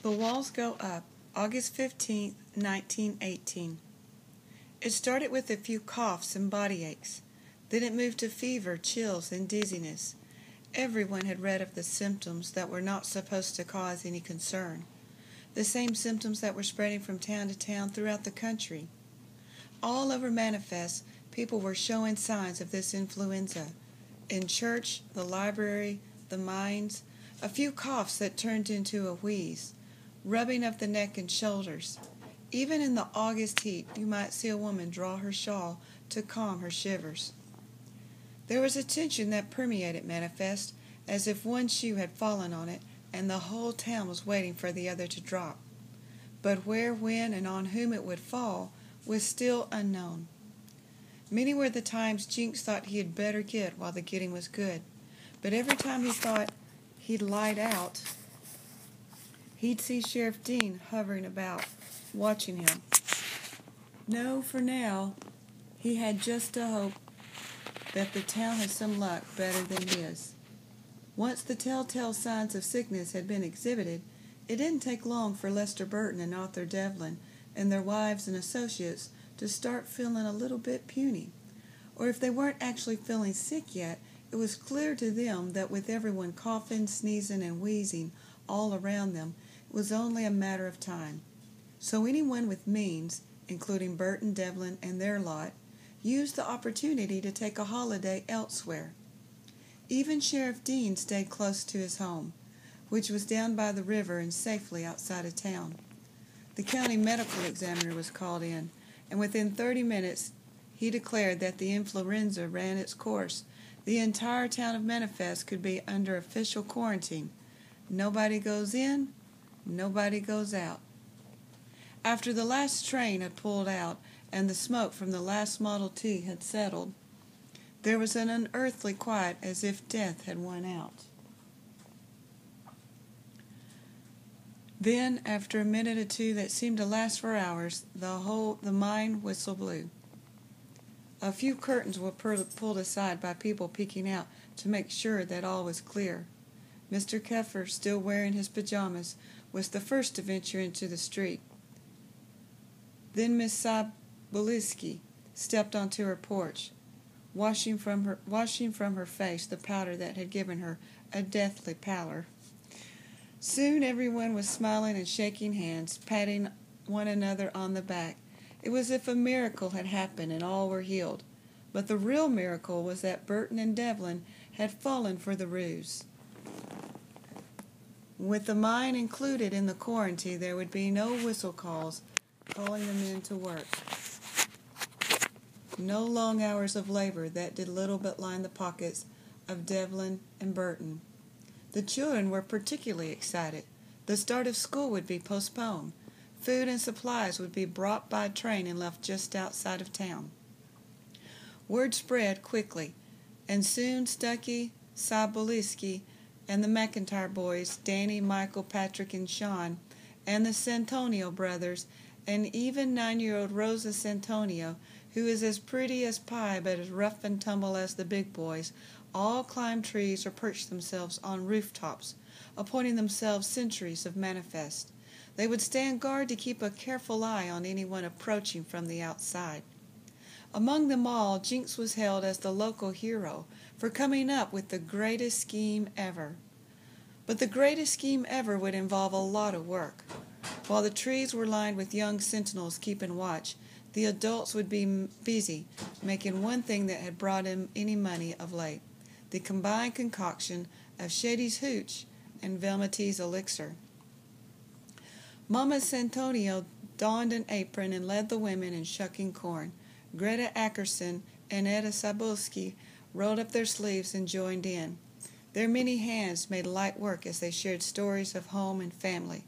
The Walls Go Up, August 15, 1918. It started with a few coughs and body aches. Then it moved to fever, chills, and dizziness. Everyone had read of the symptoms that were not supposed to cause any concern. The same symptoms that were spreading from town to town throughout the country. All over Manifest, people were showing signs of this influenza. In church, the library, the mines, a few coughs that turned into a wheeze, rubbing of the neck and shoulders. Even in the August heat, you might see a woman draw her shawl to calm her shivers. There was a tension that permeated Manifest, as if one shoe had fallen on it, and the whole town was waiting for the other to drop. But where, when, and on whom it would fall was still unknown. Many were the times Jinx thought he had better get while the getting was good, but every time he thought he'd light out, he'd see Sheriff Dean hovering about, watching him. No, for now, he had just to hope that the town had some luck better than his. Once the telltale signs of sickness had been exhibited, it didn't take long for Lester Burton and Arthur Devlin and their wives and associates to start feeling a little bit puny. Or if they weren't actually feeling sick yet, it was clear to them that with everyone coughing, sneezing, and wheezing all around them, it was only a matter of time. So anyone with means, including Burton, Devlin, and their lot, used the opportunity to take a holiday elsewhere. Even Sheriff Dean stayed close to his home, which was down by the river and safely outside of town. The county medical examiner was called in, and within 30 minutes he declared that the influenza ran its course. The entire town of Manifest could be under official quarantine. Nobody goes in, nobody goes out. After the last train had pulled out and the smoke from the last Model T had settled, there was an unearthly quiet as if death had won out. Then, after a minute or two that seemed to last for hours, the mine whistle blew. A few curtains were pulled aside by people peeking out to make sure that all was clear. Mr. Keffer, still wearing his pajamas, was the first to venture into the street. Then Miss Saboliski stepped onto her porch, washing from her face the powder that had given her a deathly pallor. Soon everyone was smiling and shaking hands, patting one another on the back. It was as if a miracle had happened and all were healed. But the real miracle was that Burton and Devlin had fallen for the ruse. With the mine included in the quarantine, there would be no whistle calls calling them in to work. No long hours of labor that did little but line the pockets of Devlin and Burton. The children were particularly excited. The start of school would be postponed. Food and supplies would be brought by train and left just outside of town. Word spread quickly, and soon Stuckey, Saboliski, and the McIntyre boys, Danny, Michael, Patrick, and Sean, and the Santonio brothers, and even 9-year-old Rosa Santonio, who is as pretty as pie but as rough and tumble as the big boys, all climbed trees or perched themselves on rooftops, appointing themselves sentries of Manifest. They would stand guard to keep a careful eye on anyone approaching from the outside. Among them all, Jinx was hailed as the local hero for coming up with the greatest scheme ever. But the greatest scheme ever would involve a lot of work. While the trees were lined with young sentinels keeping watch, the adults would be busy making one thing that had brought in any money of late, the combined concoction of Shady's hooch and Velmatee's elixir. Mama Santonio donned an apron and led the women in shucking corn. Greta Ackerson and Etta Sabolski rolled up their sleeves and joined in. Their many hands made light work as they shared stories of home and family.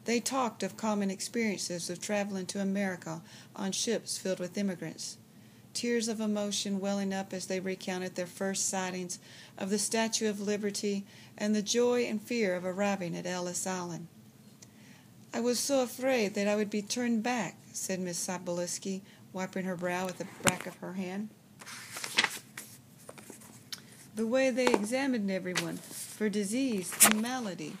They talked of common experiences of traveling to America on ships filled with immigrants, tears of emotion welling up as they recounted their first sightings of the Statue of Liberty and the joy and fear of arriving at Ellis Island. "I was so afraid that I would be turned back," said Miss Saboliski, wiping her brow with the back of her hand. The way they examined everyone for disease and malady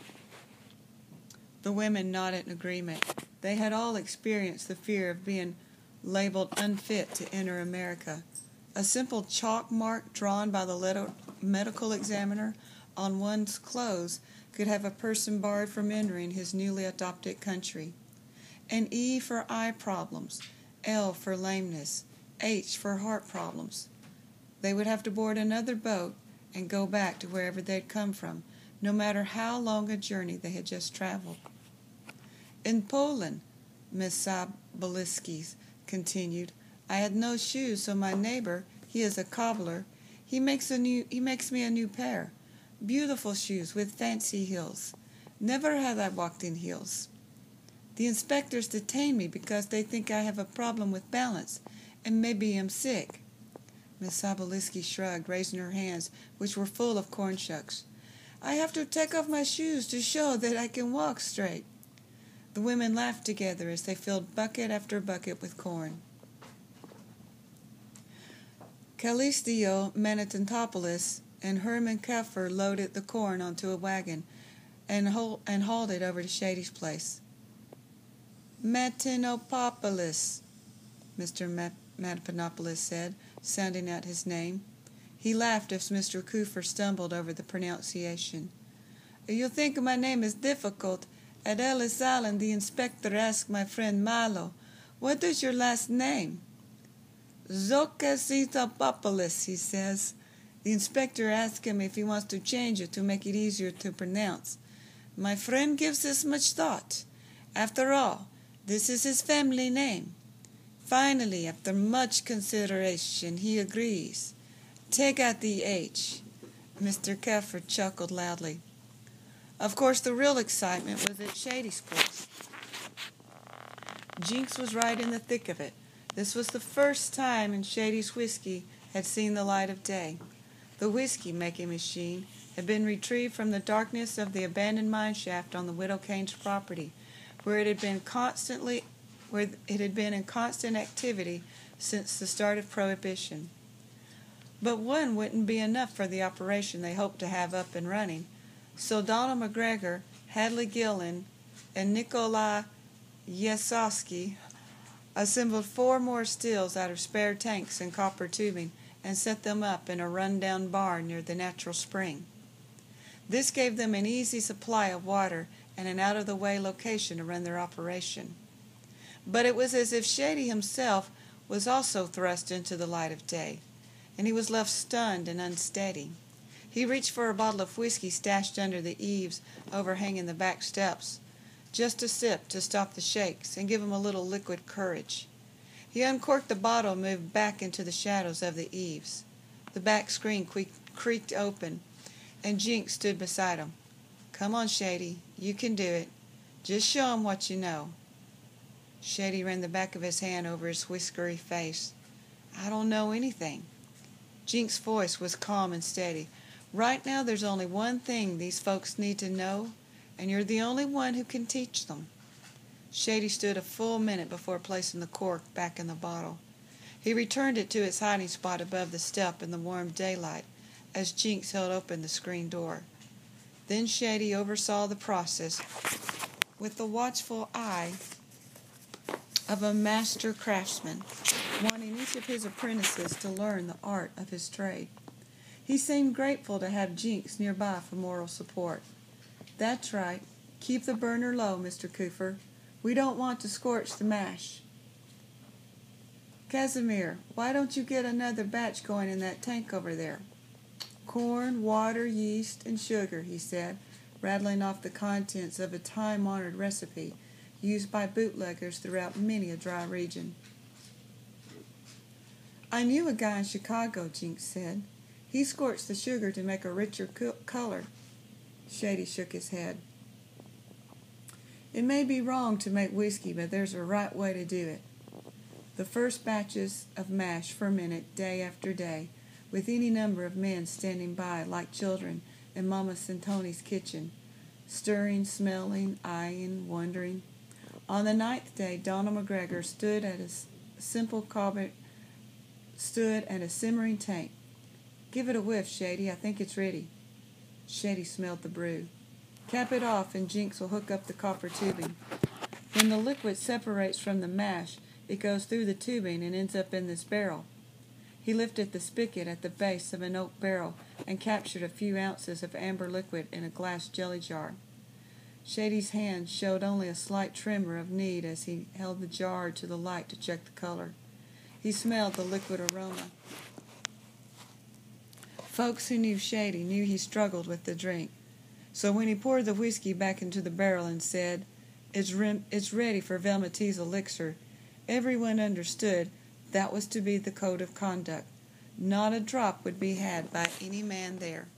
The women nodded in agreement. They had all experienced the fear of being labeled unfit to enter America. A simple chalk mark drawn by the medical examiner on one's clothes could have a person barred from entering his newly adopted country. An E for eye problems, L for lameness, H for heart problems. They would have to board another boat and go back to wherever they'd come from, no matter how long a journey they had just traveled. In Poland, Miss Zaboliski continued, I had no shoes, so my neighbor, he is a cobbler, he makes me a new pair. Beautiful shoes with fancy heels. Never had I walked in heels. The inspectors detain me because they think I have a problem with balance and maybe am sick. Miss Zaboliski shrugged, raising her hands, which were full of corn shucks. I have to take off my shoes to show that I can walk straight. The women laughed together as they filled bucket after bucket with corn. Kalistio Manatantopoulos and Herman Keffer loaded the corn onto a wagon and hauled it over to Shady's place. Matinopoulos, Mr. Matinopoulos said, sounding out his name. He laughed as Mr. Cooper stumbled over the pronunciation. You think my name is difficult? At Ellis Island, the inspector asked my friend Milo, what is your last name? Zokasitopoulos, he says. The inspector asked him if he wants to change it to make it easier to pronounce. My friend gives this much thought. After all, this is his family name. Finally, after much consideration, he agrees. Take out the H. Mr. Keffer chuckled loudly. Of course, the real excitement was at Shady's place. Jinx was right in the thick of it. This was the first time in Shady's whiskey had seen the light of day. The whiskey-making machine had been retrieved from the darkness of the abandoned mine shaft on the Widow Kane's property, where it had been in constant activity since the start of Prohibition. But one wouldn't be enough for the operation they hoped to have up and running, so Donald McGregor, Hadley Gillen, and Nikolai Yesowski assembled 4 more stills out of spare tanks and copper tubing and set them up in a run-down barn near the natural spring. This gave them an easy supply of water and an out-of-the-way location to run their operation. But it was as if Shady himself was also thrust into the light of day, and he was left stunned and unsteady. He reached for a bottle of whiskey stashed under the eaves overhanging the back steps, just a sip to stop the shakes and give him a little liquid courage. He uncorked the bottle and moved back into the shadows of the eaves. The back screen creaked open, and Jinx stood beside him. Come on, Shady, you can do it. Just show him what you know. Shady ran the back of his hand over his whiskery face. I don't know anything. Jinx's voice was calm and steady. Right now there's only one thing these folks need to know, and you're the only one who can teach them. Shady stood a full minute before placing the cork back in the bottle. He returned it to its hiding spot above the step in the warm daylight as Jinx held open the screen door. Then Shady oversaw the process with the watchful eye of a master craftsman, wanting each of his apprentices to learn the art of his trade. He seemed grateful to have Jinx nearby for moral support. That's right. Keep the burner low, Mr. Cooper. We don't want to scorch the mash. Casimir, why don't you get another batch going in that tank over there? Corn, water, yeast, and sugar, he said, rattling off the contents of a time-honored recipe used by bootleggers throughout many a dry region. I knew a guy in Chicago, Jinx said. He scorched the sugar to make a richer color. Shady shook his head. It may be wrong to make whiskey, but there's a right way to do it. The first batches of mash fermented day after day, with any number of men standing by like children in Mama Santoni's kitchen, stirring, smelling, eyeing, wondering. On the 9th day, Donald McGregor stood at a simmering tank. Give it a whiff, Shady. I think it's ready. Shady smelled the brew. Cap it off and Jinx will hook up the copper tubing. When the liquid separates from the mash, it goes through the tubing and ends up in this barrel. He lifted the spigot at the base of an oak barrel and captured a few ounces of amber liquid in a glass jelly jar. Shady's hand showed only a slight tremor of need as he held the jar to the light to check the color. He smelled the liquid aroma. Folks who knew Shady knew he struggled with the drink. So when he poured the whiskey back into the barrel and said, It's ready for Bellomy-Ezell elixir," everyone understood that was to be the code of conduct. Not a drop would be had by any man there.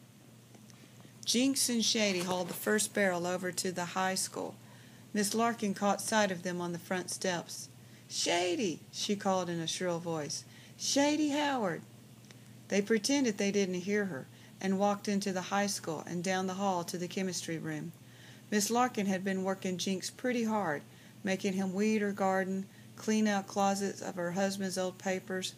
Jinx and Shady hauled the first barrel over to the high school. Miss Larkin caught sight of them on the front steps. "Shady!" she called in a shrill voice. "Shady Howard!" They pretended they didn't hear her and walked into the high school and down the hall to the chemistry room. Miss Larkin had been working Jinx pretty hard, making him weed her garden, clean out closets of her husband's old papers.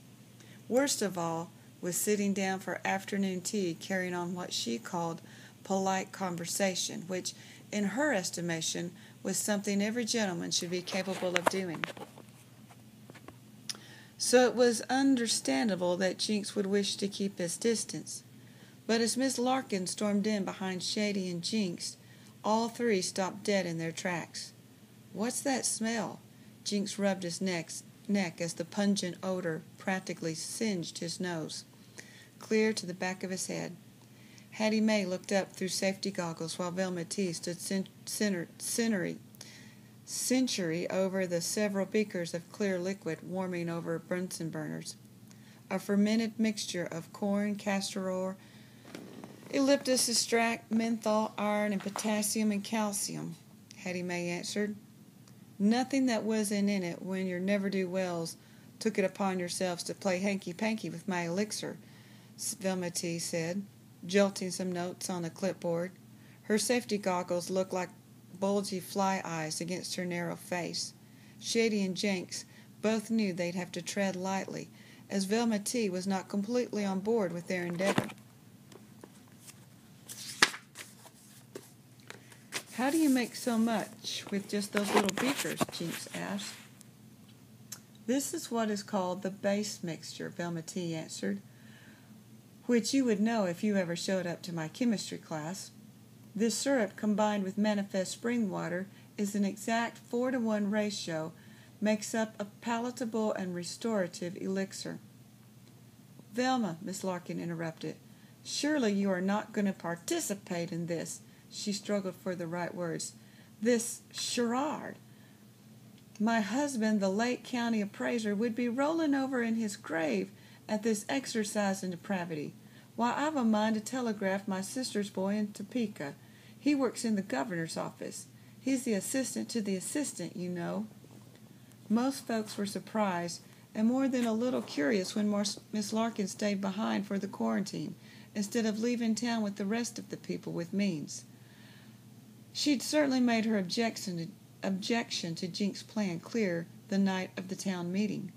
Worst of all was sitting down for afternoon tea carrying on what she called polite conversation, which, in her estimation, was something every gentleman should be capable of doing. So it was understandable that Jinx would wish to keep his distance. But as Miss Larkin stormed in behind Shady and Jinx, all three stopped dead in their tracks. "What's that smell?" Jinx rubbed his neck as the pungent odor practically singed his nose, clear to the back of his head. Hattie Mae looked up through safety goggles while Bellomy-Ezell stood century over the several beakers of clear liquid warming over Bunsen burners. A fermented mixture of corn, castor oil, eucalyptus extract, menthol, iron, and potassium and calcium, Hattie Mae answered. "Nothing that wasn't in it when your never-do-wells took it upon yourselves to play hanky-panky with my elixir," Bellomy-Ezell said, jolting some notes on a clipboard. Her safety goggles looked like bulgy fly eyes against her narrow face. Shady and Jinx both knew they'd have to tread lightly, as Bellomy-Ezell was not completely on board with their endeavor. "How do you make so much with just those little beakers?" Jinx asked. "This is what is called the base mixture," Bellomy-Ezell answered, "which you would know if you ever showed up to my chemistry class. This syrup combined with manifest spring water is an exact 4-to-1 ratio, makes up a palatable and restorative elixir." "Velma," Miss Larkin interrupted, "surely you are not going to participate in this," she struggled for the right words, "this charade. My husband, the late county appraiser, would be rolling over in his grave at this exercise in depravity. Why, I've a mind to telegraph my sister's boy in Topeka. He works in the governor's office. He's the assistant to the assistant, you know." Most folks were surprised and more than a little curious when Miss Larkin stayed behind for the quarantine instead of leaving town with the rest of the people with means. She'd certainly made her objection to Jinx's plan clear the night of the town meeting.